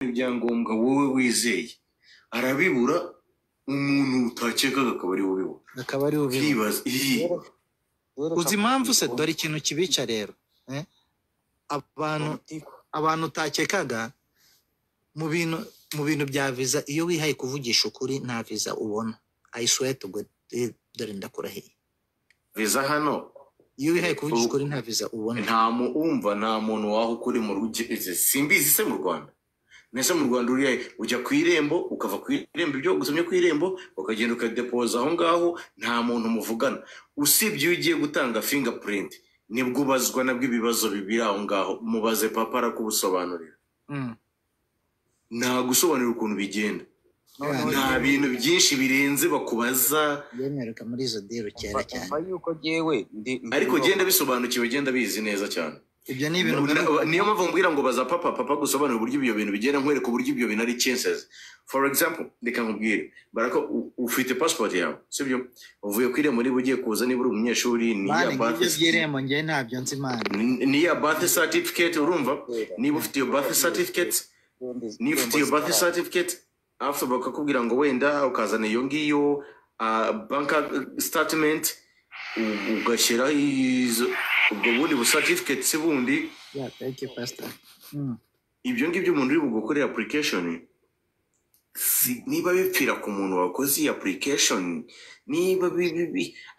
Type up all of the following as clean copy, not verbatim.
ibyangombwa wowe wizeye arabibura umuntu utakekaga akaba ari ubibura uzi impamvu se dore ikintu kibica rero abantu utakekaga mu bintu bya viza iyo wihaye kuvugisha ukuri nta viza ubona I swear to God dore ndakurahiye viza hano iyo wihaye kuvugisha ukuri nta viza ubona nta muntu waho ukuri mu rugeze simbizi se mu Rwanda nese mu Rwanda ujya ku irembo ukava ku irembo ibyo gusomye ku irembo ukagenda ukadepoza aho ngaho nta muntu muvugana usibye ugiye gutanga fingerprint nibwo ubazwa nabwo ibibazo bibiri aho ngaho mubaze papa arakubusobanurira nta gusobanura ukuntu bigenda nta bintu byinshi birenze bakubaza yemereka muri izo dero cyera cyane ariko genda bisobanukiwe genda bizi neza cyane ibyo ni ibintu niyo mpamvu mbwira ngo baza papa gusobanura uburyo ibyo bintu bigenda nkwereka uburyo ibyo bintu ari chances for example reka nkubwire barako ufite passport yawe sibyo uvuye ku irembo niba ugiye kuza niba uri umunyeshuri ni ya birth y'irembo ngiye ntabyo nzi imana ni ya birth certificate urumva niba ufite iyo birth certificate after bakakubwira ngo wenda ukazana iyo ngiyo bank statement ugashyira ubwo bundi bu certificate bundi ibyo ngibyo umuntu uri bugukorera application niba bipfira ku muntu wakoze iyi application niba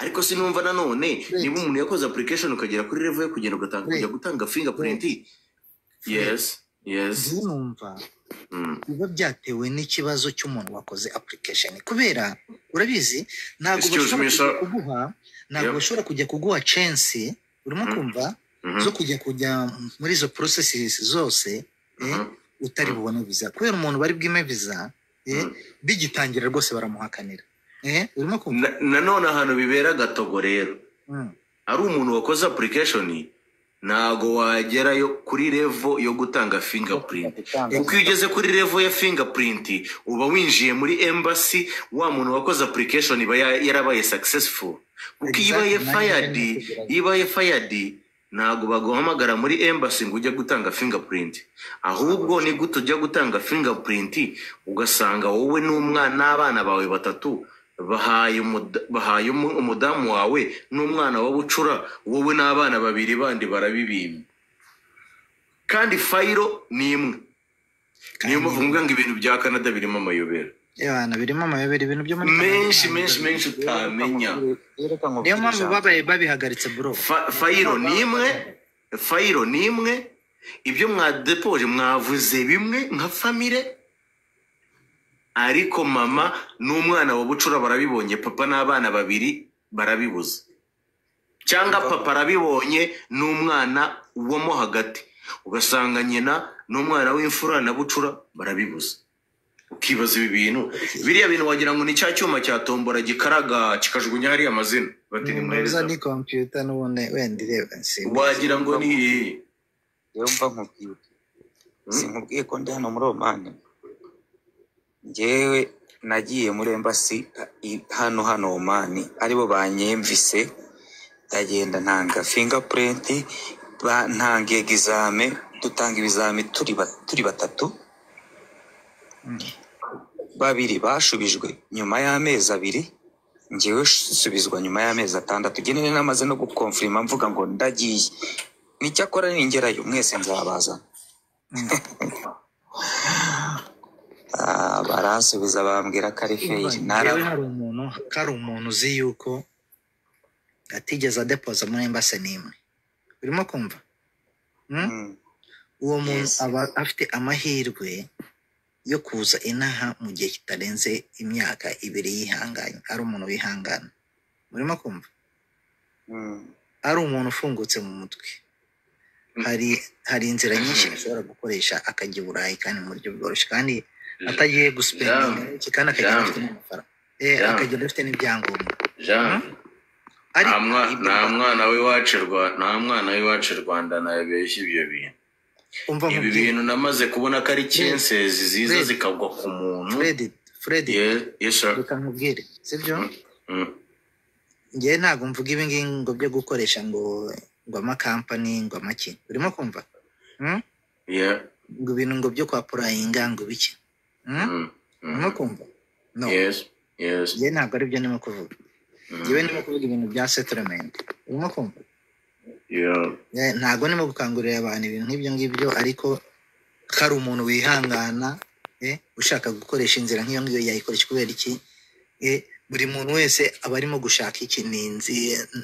ariko sinumva nanone niba umuntu yakoze application ukagera kuri level yo kugenda kujya gutanga fingerprint yes numva biba byatewe n'ikibazo cy'umuntu wakoze application kubera urabizi ntabwo bashobora kujya kuguha chance urimo kumva zo kujya muri izo processes zose utari bubone viza kubera umuntu bari bwime viza bigitangira rwose baramuhakanira urimo kumva nanone ahantu bibera gatogo rero ari umuntu wakoze application ntago wagerayo kuri level yo gutanga fingerprint kuko iyo ugeze kuri level ya fingerprint uba winjiye muri embassy wa muntu wakoze application iba yarabaye successful kuko ibaye fired ntago baguhamagara muri embassy ngo ujye gutanga fingerprint ahubwo ni gute ujya gutanga fingerprint ugasanga wowe n'abana bawe batatu bahaye umudamu wawe n'umwana wa bucura wowe n'abana babiri bandi barabibimye kandi fayiro ni imwe niyo mpamvu ngo ibintu bya Canada birimo amayobera ibintu byo muri menshi utamenya niyo mpamvu babihagaritse bro fayiro ni imwe ibyo mwadepoje mwavuze bimwe nka famire ariko mama n'umwana wa bucura barabibonye papa n'abana babiri barabibuza cyangwa papa arabibonye n'umwana wo hagati ugasanga nyina n'umwana w'imfura na bucura barabibuza ukibaza ibi bintu biriya bintu wagira ngo ni cya cyuma cya tombora gikaraga kikajugunya hariya amazina bati nimuhereza ni computer n'ubundi wenda ireba wagira ngo ni yumva nkubwiye sinkubwiye ko ndi hano muri Oman njyewe nagiye muri embassy hano Oman aribo banyemvise ndagenda ntanga fingerprint ntanga exame dutanga ibizami turi batatu babiri bashubijwe nyuma y'amezi abiri njyewe subizwa nyuma y'amezi 6 genene namaze no gukonfirma mvuga ngo ndagiye nicyakora ningerayo mwese nzabaza barasubiza bambwira ko ari fake hari umuntu uzi yuko atigeze adepoza muri embassy n'imwe urimo kumva uwo muntu aba afite amahirwe yo kuza inaha mu gihe kitarenze imyaka 2 yihanganye ari umuntu wihangana urimo kumva ari umuntu ufungutse mu mutwe hari inzira nyinshi ashobora gukoresha akajya i Burayi kandi mu buryo bworoshye kandi atagiye guspendinga kandi akagenda afite n'amafaranga akagenda afite n'ibyangombwa nta mwana w'iwacu Rwanda nabeshya ibyo bintu ibi bintu namaze kubona ko ari chances ziza zikagwa ku muntu Fred reka nkubwire sibyo ngiye ntabwo mvuga ibi ngibi ngo byo gukoresha ngo amakampani ngo amaki urimo kumva ngo ibintu ngo byo kwa purayinga ngo biki urimo kumva no yes ye ntabwo ari byo ndimo kuvuga yewe ndimo kuvuga ibintu bya settlement urimo kumva ntabwo ndimo gukangurira abantu ibintu nk'ibyo ngibyo ariko kari umuntu wihangana ushaka gukoresha inzira nk'iyo ngiyo yayikoresha kubera iki buri muntu wese aba arimo gushaka ikininzi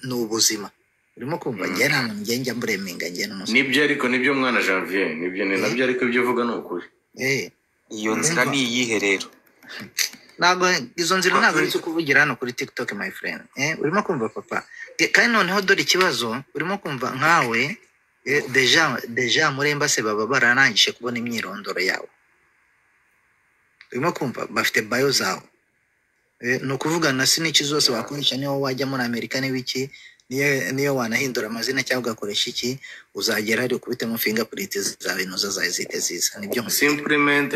n'ubuzima urimo kumva njye nta muntu njya mbureminga njye n'umusore nibyo ariko nibyo mwana Janvier nibyo ni nabyo ariko ibyo uvuga ni ukuri iyo nzira ni iyihe rero ntabwo izo nzira ntabwo ari kuvugira hano kuri TikTok my friend urimo kumva papa kandi noneho dore ikibazo urimo kumva nkawe deja muri Embassy baba bararangije kubona imyirondoro yawe urimo kumva bafite bio zawe no kuvugana siniki zose wakoresha niyo wajya muri Amerika n'ibiki niyo wanahindura amazina cyangwa ugakoresha iki uzagera hari ukubitamo fingerprint zawe noza zahite ziza nibyo simplement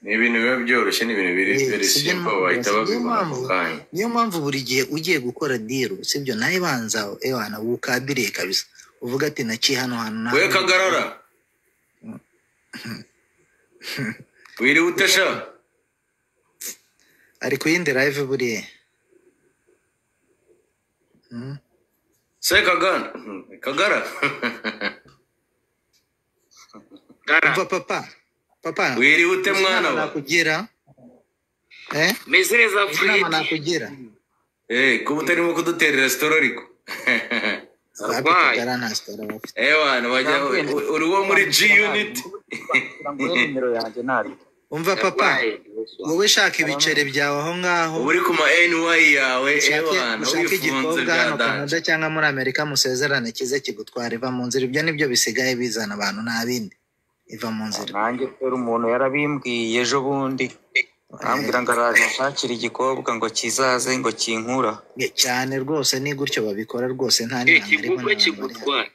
ni ibintu biba byoroshye ni ibintu biri very simple wahita babibona ako kanya niyo mpamvu buri gihe ugiye gukora deal sibyo nawe banza ewana wukabiriye kabisa uvuga ati naci hano we Kagarara wiri utesha ari kuyindi live buriye se Kagara umva papa wiri ute mwana wa nakugira mezereza free nakugira kuba utarimo kuduterera restaurant ariko wana wajya uri wo muri G unit umva papa wowe shaka ibiceri byawe aho ngaho uri kuma NY yawe wana ushaka igikobwa hano Canada cyangwa muri Amerika musezerane kize kigutwara iva mu nzira ibyo nibyo bisigaye bizana abantu nta bindi iva mu nzira nanjye rero umuntu yarabimbwiye ejo bundi ambwira ngo araje ashakira igikobwa ngo kizaze ngo kinkura cyane rwose ni gutyo babikora rwose nta n'imwe kigutwara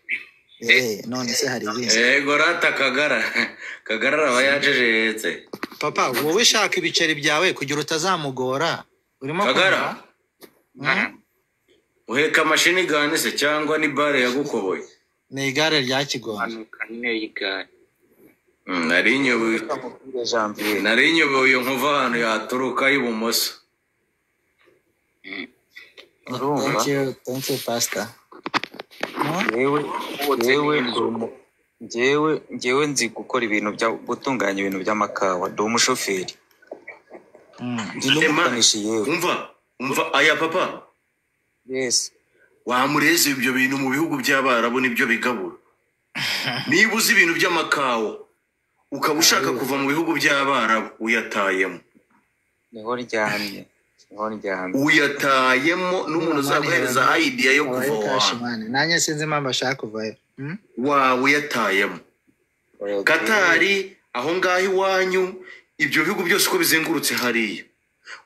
none se hari ibindi gorata Kagara aba yajejetse papa wowe shaka ibiceri byawe kugira utazamugora urimo Kagara uheka mashini gane se cyangwa ni bare yagukoboye ni igare rya Kigongo nari nyoboye nkuva ahantu yaturuka ibumoso thank you pastor Njyewe nzi gukora ibintu bya gutunganya ibintu by'amakawa ndi umushoferi ndi n'umukanishi yewe umva aya papa yes wamureze ibyo bintu mu bihugu by'Abarabu nibyo bigabura niba uzi ibintu by'amakawa ukaba ushaka kuva mu bihugu by'Abarabu uyatayemo niho ryamye uyatayemo n'umuntu uzaguhereza idea yo kuva nanjye sinzi impamvu ashaka kuvayo wawe yatayemo Katari aho ngaho iwanyu ibyo bihugu byose uko bizengurutse hariya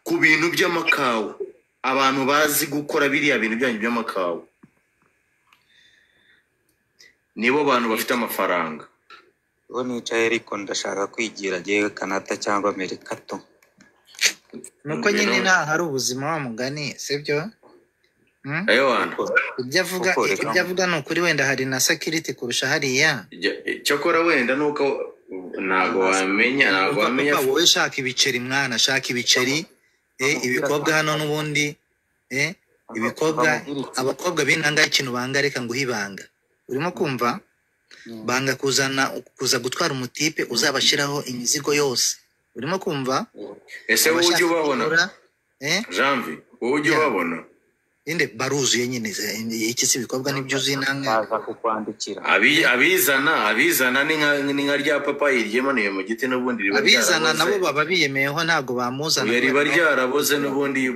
ku bintu by'amakawa abantu bazi gukora biriya bintu byanyu by'amakawa nibo bantu bafite amafaranga uwo nicaye ariko ndashaka kwigira ngewe Canada cyangwa Amerika to nuko nyine nta hari ubuzima wa mugani sibyo ibyo avuga ni ukuri wenda hari na security kurusha hariya cyakora wenda nuko ntago wamenya wowe shaka ibiceri mwana shaka ibiceri ibikobwa hano n'ubundi abakobwa b'intanga ikintu banga reka ngo uhibanga urimo kumva banga kuza gutwara umutipe uzabashiraho imizigo yose urimo kumva ese wowe ujye ubabona Janvier wowe ujye ubabona inde baruzuye nyine iki si bikobwa nibyo uzinanga baza kukwandikira abizana ni nka rya papa yiryemaniye mu giti n'ubundi riba abizana nabo baba biyemeyeho ntago bamuzana riba ryaraboze n'ubundi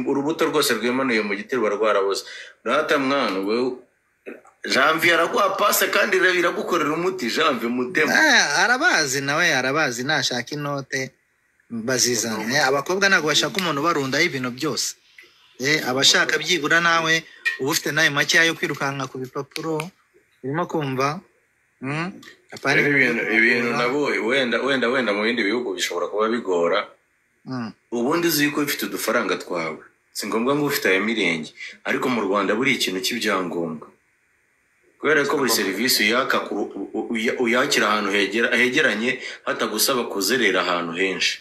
urubuto rwose rwemanuye mu giti ruba rwaraboze rata mwana wewe Janvier aragwa pase kandi iragukorera umuti Janvier mutema arabazi nawe arabazi nashaka inote bazizana abakobwa ntago bashaka umuntu barundaho ibintu byose abashaka byibura nawe uba ufite nawe make yo kwirukanka ku bipapuro urimo kumva ibintu nabo wenda mu bindi bihugu bishobora kuba bigora ubundi uzi ko ufite udufaranga twawe si ngombwa ngo ufite aya mirenge ariko mu Rwanda buri ikintu cy'ibyangombwa kubera ko buri serivisi uyakira ahantu hegeranye hatagusaba kuzerera ahantu henshi.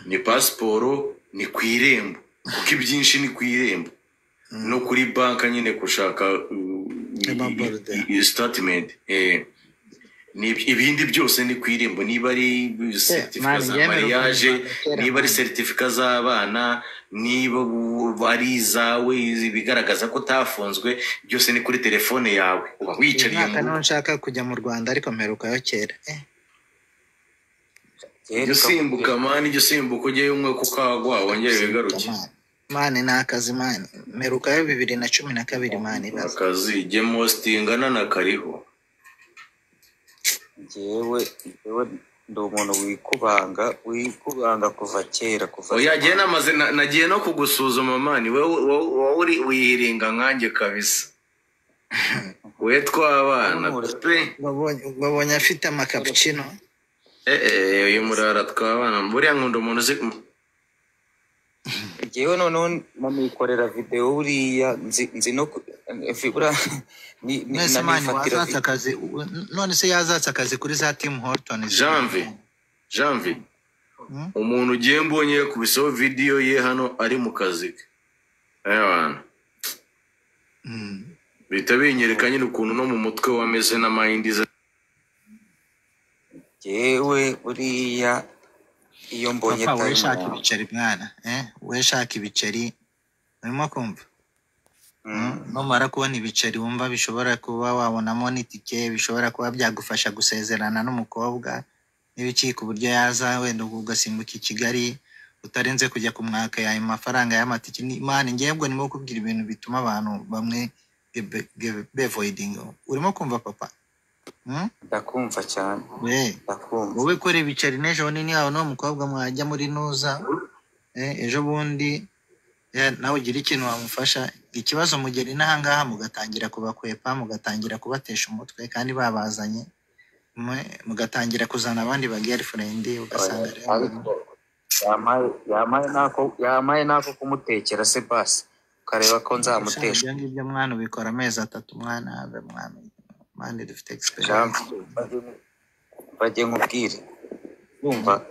Ni pasiporo, ni ku irembo, kuko ibyinshi ni ku irembo, no kuri banka nyine gushaka statement. Ibindi byose ni ku irembo, niba ari certificate za mariage, niba ari certificate z'abana, niba ari izawe bigaragaza ko utafunzwe, byose ni kuri telefone yawe. Uba wicariye mu rugo. Nshaka kujya mu Rwanda ariko mperukayo kera. Usimbuka mani, usimbuka ujyeyo umwe kukagwa wongere wigaruke. Mani ni akazi mani, mperukayo 2012 mani. Akazi gemostingana na kariho. Jewe ndi umuntu wikubanga kuva kera yagiye namaze nagiye no kugusuzuma mani, wowe wihiringa nkanjye kabisa. We twabana pe babonye afite amakapucino. Uyu murara twabana buriya nkunda umuntu uzi. Jewe none namikorera video buriya nzi no figura nese mani wazatsa akazi. None se yazatsa akazi kuri za Tim Horton Janvier umuntu ugiye mbonye kubisaho video ye hano ari mu kazi ke ayabana bita binyereka nyine ukuntu no mu mutwe wameze na mind ze. Jewe buriya iyo mbonye papa weshaka ibiceri mwana weshaka ibiceri urimo kumva numara kubona ibiceri wumva bishobora kuba wabonamo n'itike, bishobora kuba byagufasha gusezerana n'umukobwa n'ibiki ku buryo yaza wenda ugasimbuka i Kigali utarenze kujya kumwaka yayo mafaranga y'amatike. Imana ngebwo nimo kubwira ibintu bituma abantu bamwe bevoiding. Urimo kumva papa? Ndakumva cyane. Ndakumva. Wowe kore ibiceri n'ejo nini yawe no mukobwa mwajya muri nuza ejo bundi nawe ugira ikintu wamufasha. Ikibazo mugeri n'ahangaha mugatangira kubakwepa, mugatangira kubatesha umutwe kandi babazanye, mugatangira kuzana abandi ba girlfriend ugasanga yamaye nako kumutekera se basi ukareba ko nzamutesha. Ibyo mwana ubikora amezi 3 mwana ave mwana dufite experience. Bajye nkubwire yumva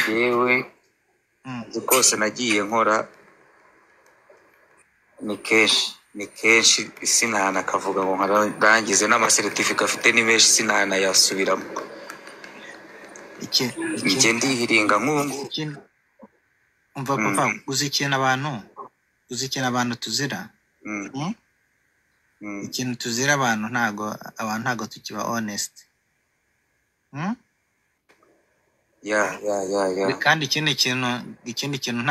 yewe zikose nagiye nkora ni kenshi sinana kavuga ngo nkarangize n'amasertifika afite ni menshi sinana yasubiramo. Iki ndihiringa nk'ubu. Umva papa uzikina abantu tuzira. Ikintu tuzira abantu ntago tukiba honest. Kandi ikindi kintu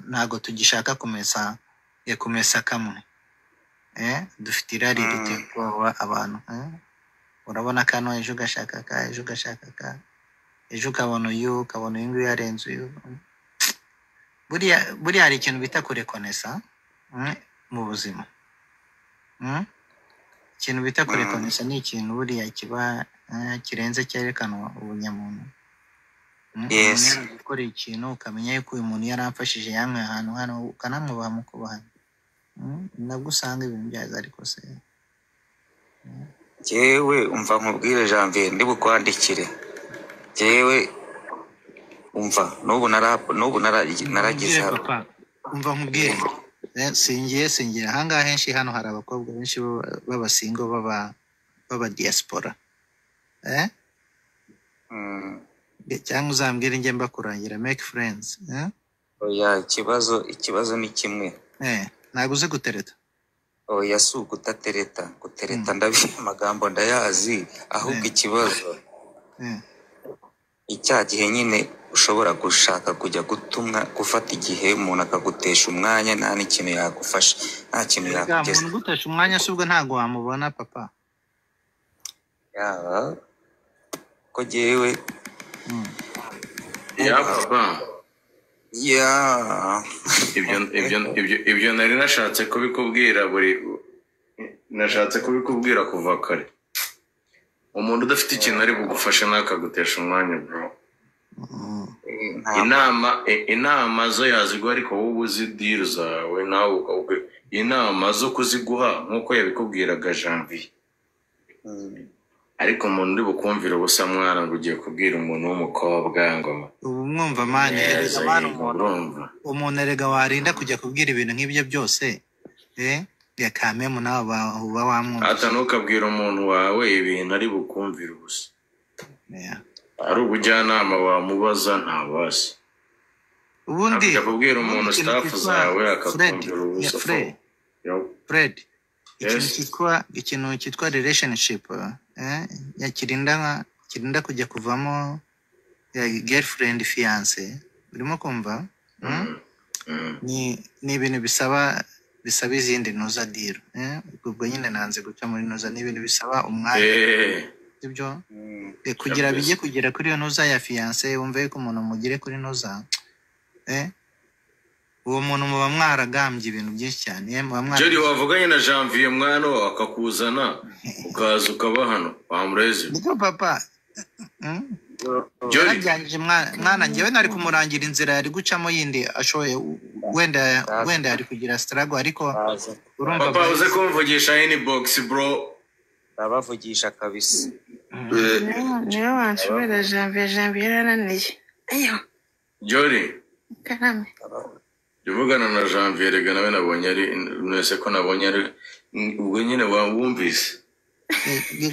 ntago tugishaka kumesa kamwe. Dufite irari ritekowa abantu. Urabona kano ejo gashaka ka ejo ukabona uyu yarenze uyu. Buriya hari ikintu bita kurekonesa mu buzima. Ikintu bita kurekonesa ni ikintu buriya kiba kirenze cyerekana ubunyamuntu. Yes. Gukora ikintu ukamenya yuko uyu muntu yaramfashije yamwe ahantu hano ukanamwubaha mu kubaha. Nabwo usanga ibintu byaza ariko se. Jewe umva nkubwire Janvier ndi bukwandikire. Jewe umva n'ubu naragize papa. Umva nkubwire singiye ahangaha henshi hano hari abakobwa benshi b'abasingo baba diaspora. Cyangwa uzambwira njye mbakurangira make friends. Oya ikibazo ni kimwe. Ntabwo uzi gutereta. Oya si ugutatereta ndabizi amagambo ndayazi ahubwo ikibazo icya gihe nyine ushobora gushaka kujya gufata igihe umuntu akagutesha umwanya nta n'ikintu yagufasha nta kintu yakugeza. Umuntu gutesha umwanya subwo ntago wamubona papa. Ko jewe papa ibyo nari nashatse kubikubwira kuva kare. Umuntu udafite ikintu ari bugufasha nakagutesha umwanya bro. Inama zo yazigwa ariko wowe uzi deal zawe nawe inama zo kuziguha nk'uko yabikubwiraga Janvier. Ariko umuntu uri bukumvira ubusa mwana ngo ugiye kubwira umuntu w'umukobwa ngo ubu mwumva mani erega mani umuntu erega warinda kujya kubwira ibintu nk'ibyo byose ya kamemu nawe uba wamwumva hata ntukabwira umuntu wawe ibintu ari bukumvira ubusa. Ari ubujyanama wamubaza ntabasi. ubundi akakubwira umuntu staff zawe akakumvira ubusa. Fred ikintu cyitwa relationship kirinda kujya kuvamo girlfriend fiance urimo kumva ni ibintu bisaba izindi noza deal ubwo nyine nanze guca muri noza ni ibintu bisaba umwanya ibyo kugira bijye kugera kuri iyo noza ya fiance wumve ko umuntu mugire kuri noza uwo muntu muba mwaragambye ibintu byinshi cyane Jeri wavuganye na Janvier mwana akakuzana ukaza ukaba hano wamureze niko papa yarajyanje mwana ngewe nari kumurangira inzira yari gucamo yindi ashoye wenda ari kugira struggle ariko urumva papa uze kumvugisha inbox bro abavugisha kabisa niyo wanshobora Janvier yarananiye ayo Jori karame Juvugana na Janvier rega nawe nabonye ari nese ko nabonye ari ubwo nyine wumvise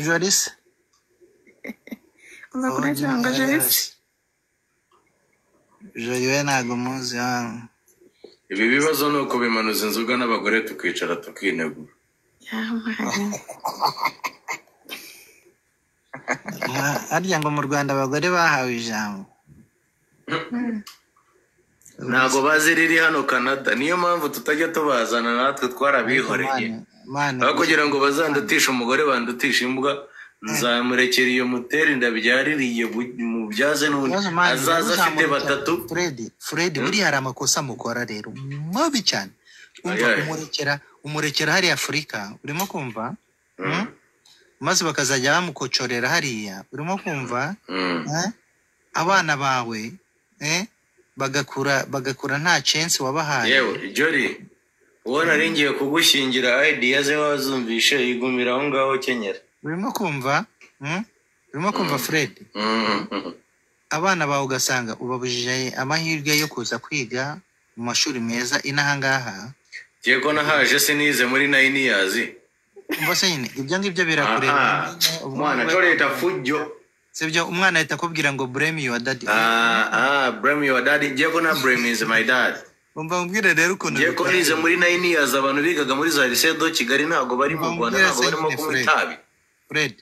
Joris Bakora cyangwa Joris Joywe ntago muzi ibi bibazo nuko bimanuza inzoga n'abagore tukicara tukinegura arya ngo mu Rwanda abagore bahawe ijambo ntago bazi riri hano Canada niyo mpamvu tutajya tubazana natwe twarabihoreye aho kugira ngo bazandutisha umugore bandutisha imbwa nzamurekera iyo muteri ndabyaririye mubyaze n'undi azaza afite batatu Fred buri hari amakosa mukora rero mabi cyane umurekera hari Afrika urimo kumva maze bakazajya bamukocorera hariya urimo kumva abana bawe bagakura nta chance wabahaye yewe Jori ubona aringiye kugushingira idea ze wazumvishe igumira aho ngaho kenyera urimo kumva Fred abana bawe ugasanga ubabujije amahirwe yo kuza kwiga mu mashuri meza inahangaha yego nahaje sinize muri 9 years umva se nyine ibyo ngibyo birakureba umwana coreta fujjo sibyo umwana ahita akubwira ngo blame your daddy blame your daddy yego na blame is my dad umva umbwire rero ukuntu yego nize muri 9 years abantu bigaga muri za lycée do Kigali ntago bari mu Rwanda ntago barimo kumitabi Fred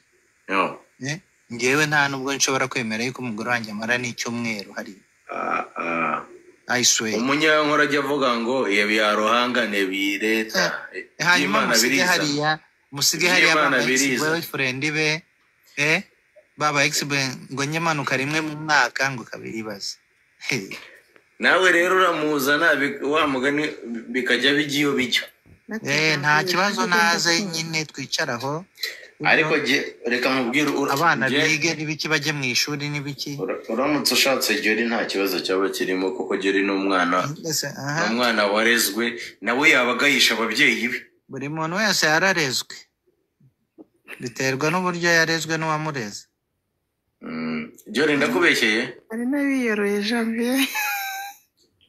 ngewe nta nubwo nshobora kwemera yuko umugore wanjye amara n'icyumweru hari I swear umunyankora ajya avuga ngo yarohangane bireta hanyuma musige hariya baba boyfriend be baba ngo nyemanuka rimwe mu mwaka ngo kabiri baze nawe rero uramuzana wa mugani bikajya bigiyo bijyo nta kibazo naze nyine twicaraho ariko reka mubwire abana bige nibiki bajye mu ishuri nibiki uramutse ushatse Jeri nta kibazo cyaba kirimo kuko Jeri n'umwana warezwe nawe yabagayisha ababyeyi be buri muntu wese yararezwe biterwa n'uburyo yarezwe n'uwamureze Jeri ndakubeshyeye ari nabiyoroye Janvier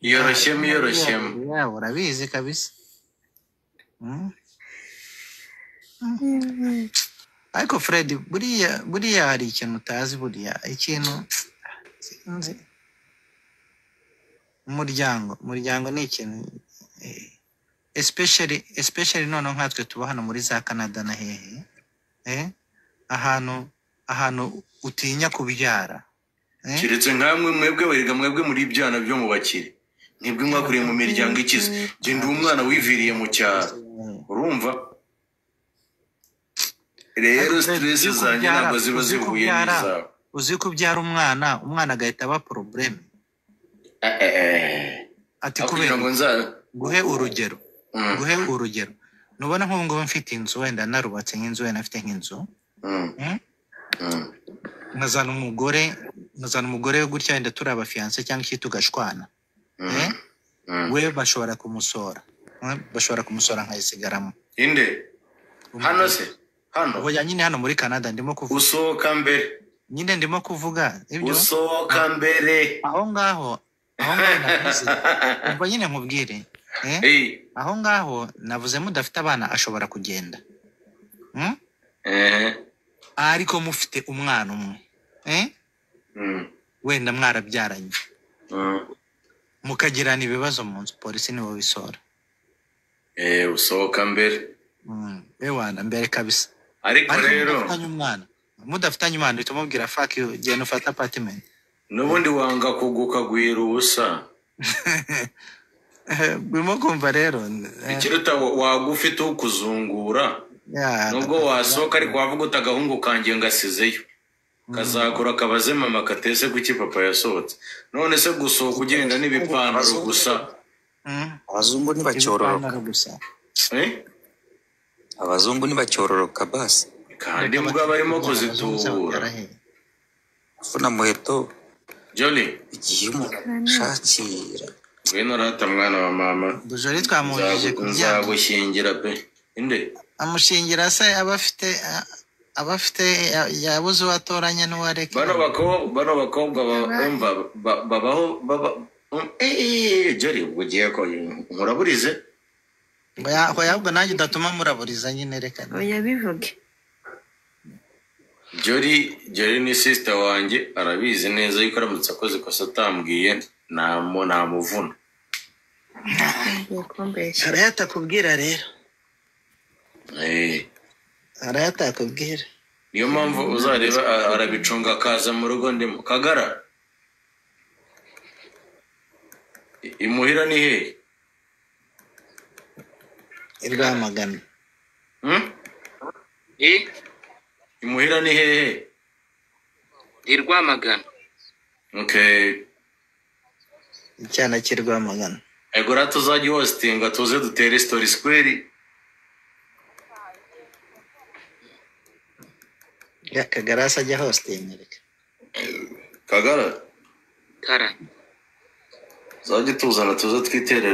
yoroshye urabizi kabisa ariko Fred buriya hari ikintu utazi buriya ikintu sinzi umuryango ni ikintu especially none nkatwe tuba hano muri za Canada na hehe ahantu utinya kubyara kiretse nkamwe mwebwe muri ibyana byo mu bakire nibwo mwakuriye mu miryango ikize genda umwana wiviriye mu cyaro urumva rero stress zanjye ntabwo ziba zihuye n'izawe uzi ko ubyara umwana agahita aba problem ati kubera ngo guhe urugero nubona nk'ubu ngubu mfite inzu wenda narubatse nk'inzu wenda afite nk'inzu nkazana umugore we gutya wenda turi abafiance cyangwa iki tugashwana we bashobora kumusora bashobora kumusora nkayisigaramo. inde hano se hano Oya nyine hano muri Canada ndimo kuvuga. usohoka mbere Nyine ndimo kuvuga ibyo. usohoka mbere Aho ngaho navuze. Ubwo nyine nkubwire. Aho ngaho navuze mudafite abana ashobora kugenda. Ariko mufite umwana umwe. Wenda mwarabyaranye. Mukagirana ibibazo mu nzu, polisi nibo bisora. usohoka mbere Ewana mbere kabisa. ariko rero mudafitanye umwana uhita umubwira fuck you, genda ufata apartment. n'ubundi wanga kugukagwira ubusa. Burimo kumva rero. Ikiruta wagufite ukuzungura. Nubwo wasohoka ariko wavuga utagahungu kanjye ngasizeyo. Kazakora kabaze mama katese kuki papa yasohotse. None se gusohoka ugenda n'ibipantaro gusa. Abazungu ntibacyororoka. Abazungu ntibacyororoka basi. Kandi mbwa barimo kuzitubura. Funa muheto. Jolly. Igihe umuntu shakira. Ngwino rata mwana wa mama. Dujori twamujije kubyanga. Nzagushingira pe. Inde. Amushingira se abafite yabuze watoranya n'uwareke. Bano bakobwa babaho Jolly ugiye ko muraburize. Ahubwo nanjye udatuma muraburiza nyine reka. Oya bivuge. Jolly ni sister wanjye arabizi neza yuko aramutse akoze ikosa atambwiye namuvuna. Arayatakubwira rero. Arayatakubwira. Niyo mpamvu uzareba arabicunga akaza mu rugo ndimo. Kagara. Imuhira ni hehe? Irwamagana. Imuhira ni hehe? Irwamagana. Okay. Icyana cy'Irwamagana. Ego rero tuzajya hostinga tuze dutere story square. Kagara sajya hosting reka. Kagara. Kara. Zajya tuzana tuze twiterera.